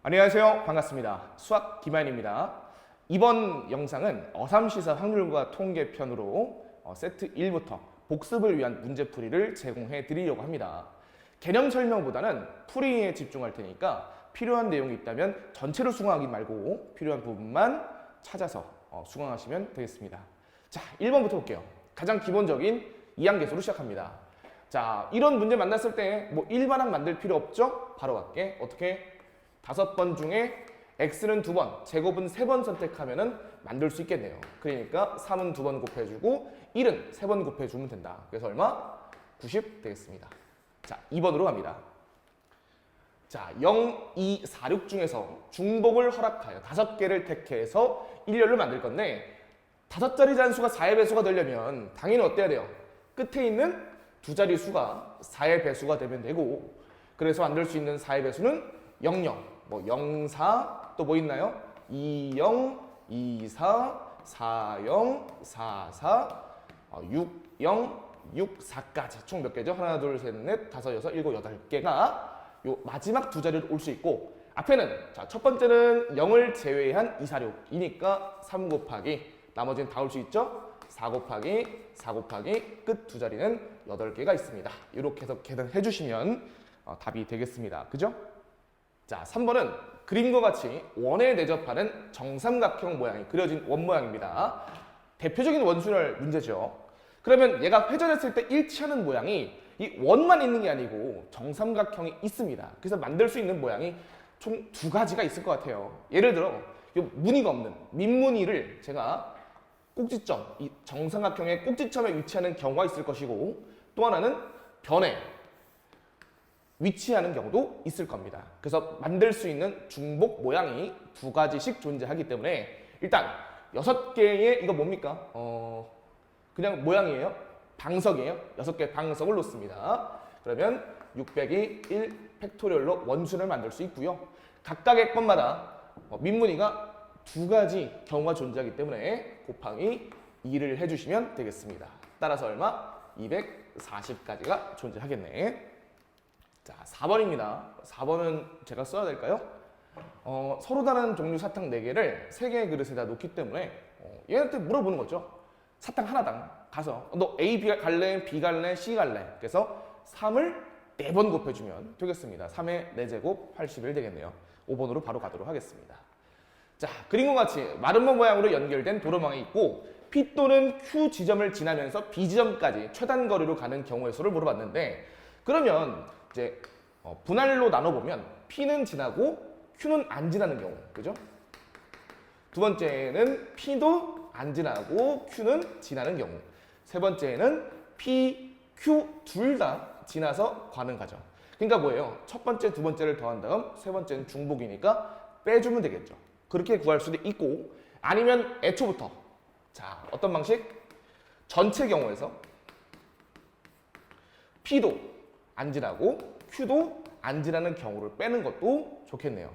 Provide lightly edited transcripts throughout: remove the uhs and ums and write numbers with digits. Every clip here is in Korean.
안녕하세요. 반갑습니다. 수학 김한입니다. 이번 영상은 어삼시사 확률과 통계편으로 세트 1부터 복습을 위한 문제풀이를 제공해 드리려고 합니다. 개념 설명보다는 풀이에 집중할 테니까 필요한 내용이 있다면 전체를 수강하기 말고 필요한 부분만 찾아서 수강하시면 되겠습니다. 자, 1번부터 볼게요. 가장 기본적인 이항계수로 시작합니다. 자, 이런 문제 만났을 때 뭐 일반항 만들 필요 없죠? 바로 갈게. 어떻게? 5번 중에 x는 2번, 제곱은 3번 선택하면은 만들 수 있겠네요. 그러니까 3은 2번 곱해주고 1은 3번 곱해주면 된다. 그래서 얼마? 90 되겠습니다. 자, 2번으로 갑니다. 자, 0, 2, 4, 6 중에서 중복을 허락하여 5개를 택해서 일렬로 만들 건데 5자리 잔수가 4의 배수가 되려면 당연히 어때야 돼요? 끝에 있는 두 자리 수가 4의 배수가 되면 되고, 그래서 만들 수 있는 4의 배수는 00, 뭐 04, 또 뭐 있나요? 20, 24, 40, 44, 60, 64까지 총 몇 개죠? 하나, 둘, 셋, 넷, 다섯, 여섯, 일곱, 여덟 개가 요 마지막 두 자리로 올 수 있고, 앞에는 자, 첫 번째는 0을 제외한 2, 4, 6이니까 3 곱하기 나머지는 다 올 수 있죠? 4 곱하기 4 곱하기 끝 두 자리는 8개가 있습니다. 이렇게 해서 계산해 주시면 답이 되겠습니다. 그죠? 자, 3번은 그림과 같이 원에 내접하는 정삼각형 모양이 그려진 원 모양입니다. 대표적인 원순열 문제죠. 그러면 얘가 회전했을 때 일치하는 모양이 이 원만 있는 게 아니고 정삼각형이 있습니다. 그래서 만들 수 있는 모양이 총 2가지가 있을 것 같아요. 예를 들어 이 무늬가 없는 민무늬를 제가 꼭지점, 이 정삼각형의 꼭지점에 위치하는 경우가 있을 것이고, 또 하나는 변에 위치하는 경우도 있을 겁니다. 그래서 만들 수 있는 중복 모양이 2가지씩 존재하기 때문에 일단 6개의 이거 뭡니까? 그냥 모양이에요. 방석이에요. 6개의 방석을 놓습니다. 그러면 600이 1 팩토리얼로 원순을 만들 수 있고요. 각각의 것마다 민무늬가 2가지 경우가 존재하기 때문에 곱하기 2를 해주시면 되겠습니다. 따라서 얼마? 240까지가 존재하겠네. 자, 4번입니다. 4번은 제가 써야 될까요? 서로 다른 종류 사탕 4개를 3개의 그릇에다 놓기 때문에 얘한테 물어보는 거죠. 사탕 하나당 가서 너 A, B 갈래? B 갈래? C 갈래? 그래서 3을 4번 곱해주면 되겠습니다. 3의 4제곱 81 되겠네요. 5번으로 바로 가도록 하겠습니다. 자, 그림과 같이 마름모 모양으로 연결된 도로망이 있고 P 또는 Q 지점을 지나면서 B 지점까지 최단 거리로 가는 경우의 수를 물어봤는데, 그러면 이제 분할로 나눠보면 P는 지나고 Q는 안 지나는 경우, 그죠? 두 번째는 P도 안 지나고 Q는 지나는 경우, 세 번째는 P, Q 둘 다 지나서 가는 과정. 그러니까 뭐예요? 첫 번째, 두 번째를 더한 다음 세 번째는 중복이니까 빼주면 되겠죠. 그렇게 구할 수도 있고, 아니면 애초부터 자, 어떤 방식? 전체 경우에서 P도 안 지나고 Q도 안 지나는 경우를 빼는 것도 좋겠네요.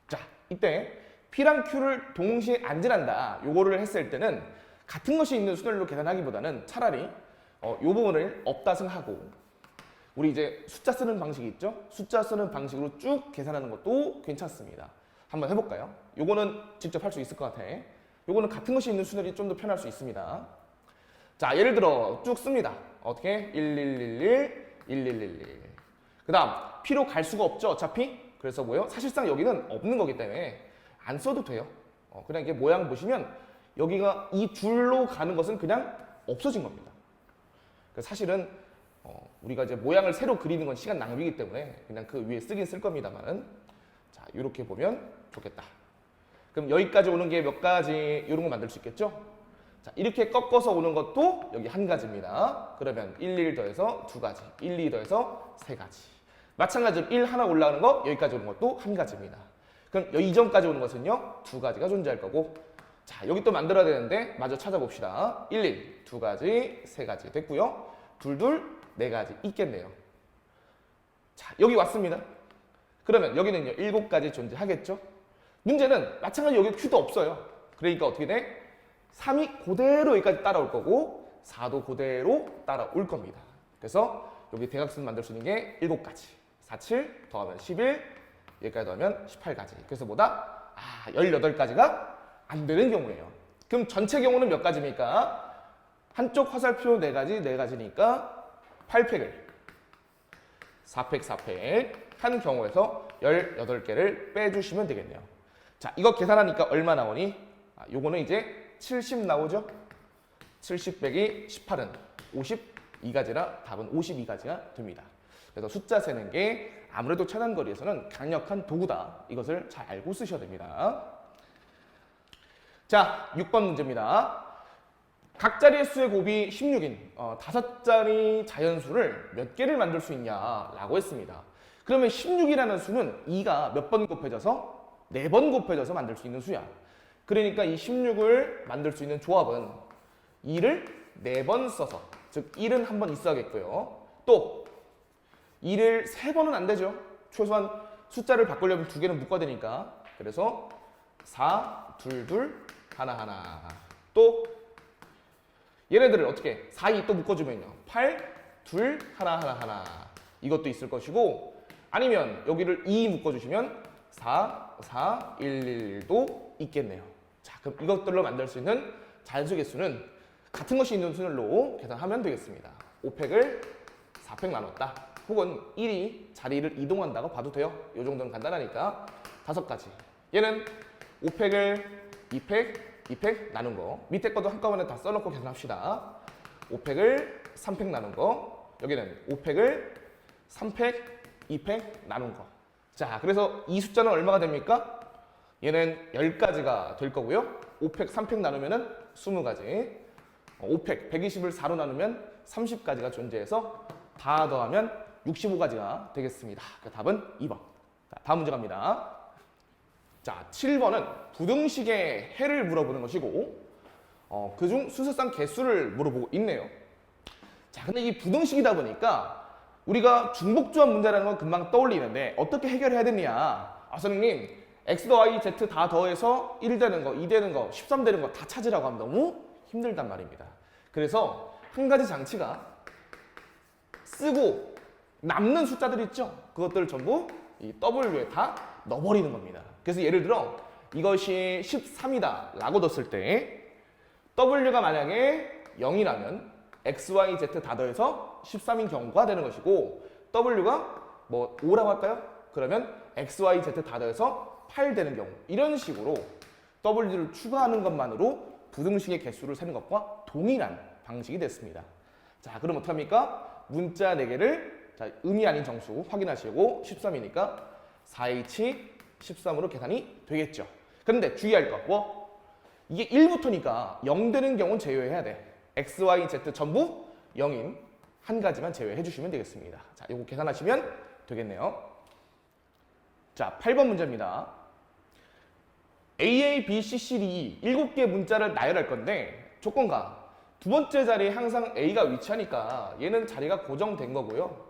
자, 이때 P랑 Q를 동시에 안 지난다, 요거를 했을 때는 같은 것이 있는 순열로 계산하기보다는 차라리 요 부분을 업다승하고, 우리 이제 숫자 쓰는 방식이 있죠? 숫자 쓰는 방식으로 쭉 계산하는 것도 괜찮습니다. 한번 해볼까요? 요거는 직접 할 수 있을 것 같아. 요거는 같은 것이 있는 순열이 좀 더 편할 수 있습니다. 자, 예를 들어 쭉 씁니다. 어떻게? 1111, 1111. 그 다음 P로 갈 수가 없죠, 어차피. 그래서 뭐예요? 사실상 여기는 없는 거기 때문에 안 써도 돼요. 그냥 이게 모양 보시면 여기가 이 줄로 가는 것은 그냥 없어진 겁니다. 그래서 사실은 우리가 이제 모양을 새로 그리는 건 시간 낭비이기 때문에 그냥 그 위에 쓰긴 쓸 겁니다만은, 자, 이렇게 보면 좋겠다. 그럼 여기까지 오는 게 몇 가지 이런 거 만들 수 있겠죠? 자, 이렇게 꺾어서 오는 것도 여기 한 가지입니다. 그러면 1, 1 더해서 2가지, 1, 2 더해서 3가지. 마찬가지로 1 하나 올라가는 거 여기까지 오는 것도 한 가지입니다. 그럼 여기 이전까지 오는 것은요 2가지가 존재할 거고, 자, 여기 또 만들어야 되는데 마저 찾아봅시다. 1, 1, 2가지, 3가지 됐고요. 2, 2, 4가지 있겠네요. 자, 여기 왔습니다. 그러면 여기는요 7가지 존재하겠죠? 문제는 마찬가지로 여기 Q도 없어요. 그러니까 어떻게 돼? 3이 그대로 여기까지 따라올 거고 4도 그대로 따라올 겁니다. 그래서 여기 대각선 만들 수 있는 게 7가지. 4, 7 더하면 11, 여기까지 더하면 18가지. 그래서 뭐다? 18가지가 안 되는 경우예요. 그럼 전체 경우는 몇 가지입니까? 한쪽 화살표 4가지, 4가지니까 8팩을 4팩, 4팩 한 경우에서 18개를 빼주시면 되겠네요. 자, 이거 계산하니까 얼마 나오니? 요거는 이제 70 나오죠? 70 빼기 18은 52가지라 답은 52가지가 됩니다. 그래서 숫자 세는 게 아무래도 차단거리에서는 강력한 도구다. 이것을 잘 알고 쓰셔야 됩니다. 자, 6번 문제입니다. 각 자리의 수의 곱이 16인 5자리 자연수를 몇 개를 만들 수 있냐라고 했습니다. 그러면 16이라는 수는 2가 몇 번 곱해져서 4번 곱해져서 만들 수 있는 수야. 그러니까 이 16을 만들 수 있는 조합은 2를 4번 써서, 즉 1은 한 번 있어야겠고요. 또 2를 3번은 안 되죠. 최소한 숫자를 바꾸려면 2개는 묶어야 되니까. 그래서 4, 2, 2, 1, 1. 또 얘네들을 어떻게 4, 2 또 묶어주면요. 8, 2, 1, 1. 이것도 있을 것이고, 아니면 여기를 2 묶어주시면 4, 4, 1, 1도 있겠네요. 자, 그럼 이것들로 만들 수 있는 자연수 개수는 같은 것이 있는 순으로 계산하면 되겠습니다. 5팩을 4팩 나눴다. 혹은 1이 자리를 이동한다고 봐도 돼요. 이 정도는 간단하니까 5가지. 얘는 5팩을 2팩 나눈 거. 밑에 것도 한꺼번에 다 써놓고 계산합시다. 5팩을 3팩 나눈 거. 여기는 5팩을 3팩, 2팩 나눈 거. 자, 그래서 이 숫자는 얼마가 됩니까? 얘는 10가지가 될 거고요. 5팩, 3팩 나누면은 20가지. 5팩, 120을 4로 나누면 30가지가 존재해서 다 더하면 65가지가 되겠습니다. 그 답은 2번. 자, 다음 문제 갑니다. 자, 7번은 부등식의 해를 물어보는 것이고, 그중 수수상 개수를 물어보고 있네요. 자, 근데 이 부등식이다 보니까 우리가 중복조합 문제라는 건 금방 떠올리는데 어떻게 해결해야 되냐? 선생님, x 더 y, z 다 더해서 1 되는 거, 2 되는 거, 13 되는 거 다 찾으라고 하면 너무 힘들단 말입니다. 그래서 한 가지 장치가 쓰고 남는 숫자들 있죠? 그것들을 전부 이 W에 다 넣어버리는 겁니다. 그래서 예를 들어 이것이 13이다 라고 뒀을 때 W가 만약에 0이라면 X, Y, Z 다 더해서 13인 경우가 되는 것이고, W가 뭐 5라고 할까요? 그러면 X, Y, Z 다 더해서 8 되는 경우. 이런 식으로 W를 추가하는 것만으로 부등식의 개수를 세는 것과 동일한 방식이 됐습니다. 자, 그럼 어떡합니까? 문자 4개를 자, 음이 아닌 정수 확인하시고 13이니까 4H 13으로 계산이 되겠죠. 그런데 주의할 거, 이게 1부터니까 0 되는 경우는 제외해야 돼. X, Y, Z 전부 0인 한 가지만 제외해 주시면 되겠습니다. 자, 이거 계산하시면 되겠네요. 자, 8번 문제입니다. A, B, C, C, D, 7개의 문자를 나열할 건데 조건가 두 번째 자리에 항상 A가 위치하니까 얘는 자리가 고정된 거고요.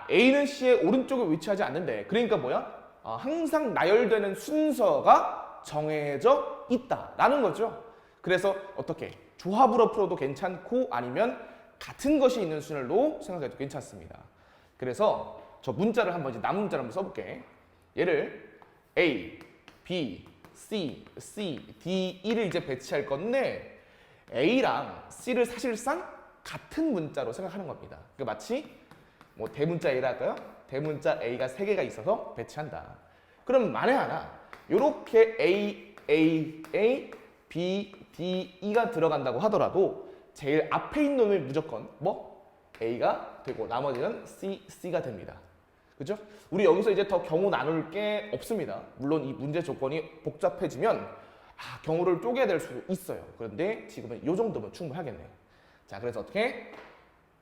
A는 C의 오른쪽에 위치하지 않는데, 그러니까 뭐야? 항상 나열되는 순서가 정해져 있다라는 거죠. 그래서 어떻게? 조합으로 풀어도 괜찮고 아니면 같은 것이 있는 순열로 생각해도 괜찮습니다. 그래서 저 문자를 한번 이제 남은 문자를 한번 써볼게. 얘를 A, B, C, D, E를 이제 배치할 건데 A랑 C를 사실상 같은 문자로 생각하는 겁니다. 그러니까 마치 뭐 대문자 A라 할까요? 대문자 A가 3개가 있어서 배치한다. 그럼 만에 하나 이렇게 A, B, D, E가 들어간다고 하더라도 제일 앞에 있는 놈이 무조건 뭐? A가 되고 나머지는 C가 됩니다. 그죠? 우리 여기서 이제 더 경우 나눌 게 없습니다. 물론 이 문제 조건이 복잡해지면 경우를 쪼개야 될 수도 있어요. 그런데 지금은 이 정도면 충분하겠네요. 자, 그래서 어떻게?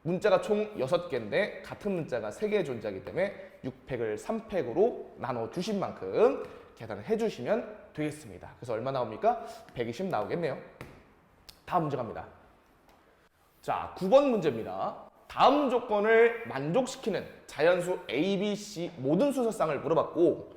문자가 총 6개인데 같은 문자가 3개 존재하기 때문에 6팩을 3팩으로 나눠 주신 만큼 계산을 해주시면 되겠습니다. 그래서 얼마 나옵니까? 120 나오겠네요. 다음 문제 갑니다. 자, 9번 문제입니다. 다음 조건을 만족시키는 자연수 A, B, C 모든 수소상을 물어봤고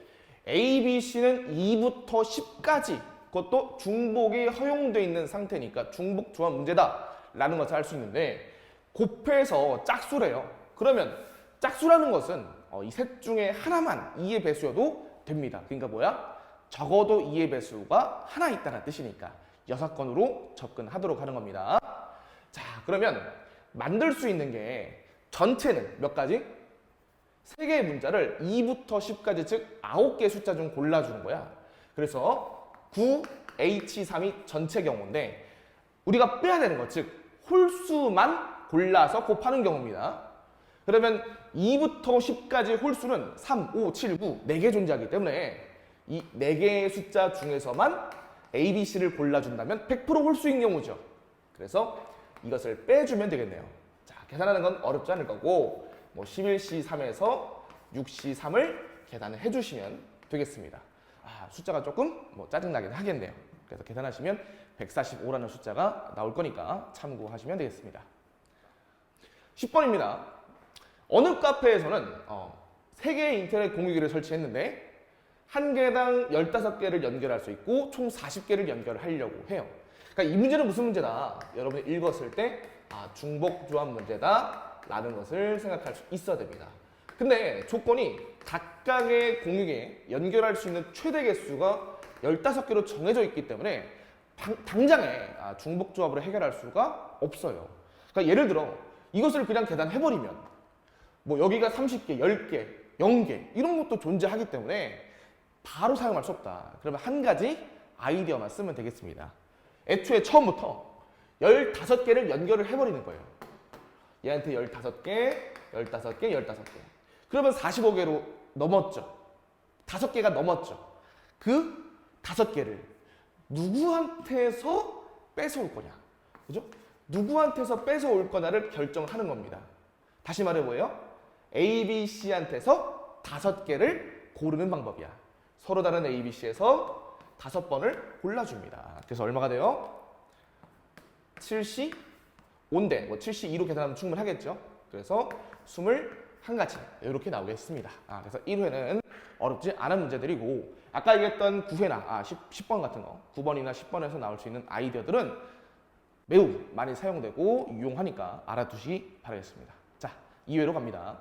A, B, C는 2부터 10까지 그것도 중복이 허용되어 있는 상태니까 중복 조합 문제다 라는 것을 알 수 있는데 곱해서 짝수래요. 그러면 짝수라는 것은 이 셋 중에 하나만 2의 배수여도 됩니다. 그러니까 뭐야? 적어도 2의 배수가 하나 있다는 뜻이니까 6건으로 접근하도록 하는 겁니다. 자, 그러면 만들 수 있는 게 전체는 몇 가지? 3개의 문자를 2부터 10까지 즉 9개의 숫자 중 골라주는 거야. 그래서 9H3이 전체 경우인데 우리가 빼야 되는 것, 즉 홀수만 골라서 곱하는 경우입니다. 그러면 2부터 10까지 홀수는 3, 5, 7, 9, 4개 존재하기 때문에 이 4개의 숫자 중에서만 A, B, C를 골라준다면 100% 홀수인 경우죠. 그래서 이것을 빼주면 되겠네요. 자, 계산하는 건 어렵지 않을 거고 11C3에서 6C3을 계산을 해주시면 되겠습니다. 숫자가 조금 짜증나긴 하겠네요. 그래서 계산하시면 145라는 숫자가 나올 거니까 참고하시면 되겠습니다. 10번입니다. 어느 카페에서는 3개의 인터넷 공유기를 설치했는데 한 개당 15개를 연결할 수 있고 총 40개를 연결하려고 해요. 그러니까 이 문제는 무슨 문제다? 여러분이 읽었을 때 중복조합 문제다 라는 것을 생각할 수 있어야 됩니다. 근데 조건이 각각의 공유기에 연결할 수 있는 최대 개수가 15개로 정해져 있기 때문에 당장에 중복조합으로 해결할 수가 없어요. 그러니까 예를 들어 이것을 그냥 계산해버리면 여기가 30개, 10개, 0개 이런 것도 존재하기 때문에 바로 사용할 수 없다. 그러면 한 가지 아이디어만 쓰면 되겠습니다. 애초에 처음부터 15개를 연결을 해버리는 거예요. 얘한테 15개, 15개, 15개. 그러면 45개로 넘었죠. 5개가 넘었죠. 그 5개를 누구한테서 뺏어올 거냐. 그죠? 누구한테서 뺏어올 거냐를 결정하는 겁니다. 다시 말해 뭐예요? A, B, C한테서 5개를 고르는 방법이야. 서로 다른 A, B, C에서 5번을 골라줍니다. 그래서 얼마가 돼요? 7C 5인데 7C2로 계산하면 충분하겠죠? 그래서 21가지 이렇게 나오겠습니다. 그래서 1회는 어렵지 않은 문제들이고 아까 얘기했던 9회나 10번 같은 거 9번이나 10번에서 나올 수 있는 아이디어들은 매우 많이 사용되고 유용하니까 알아두시기 바라겠습니다. 자, 2회로 갑니다.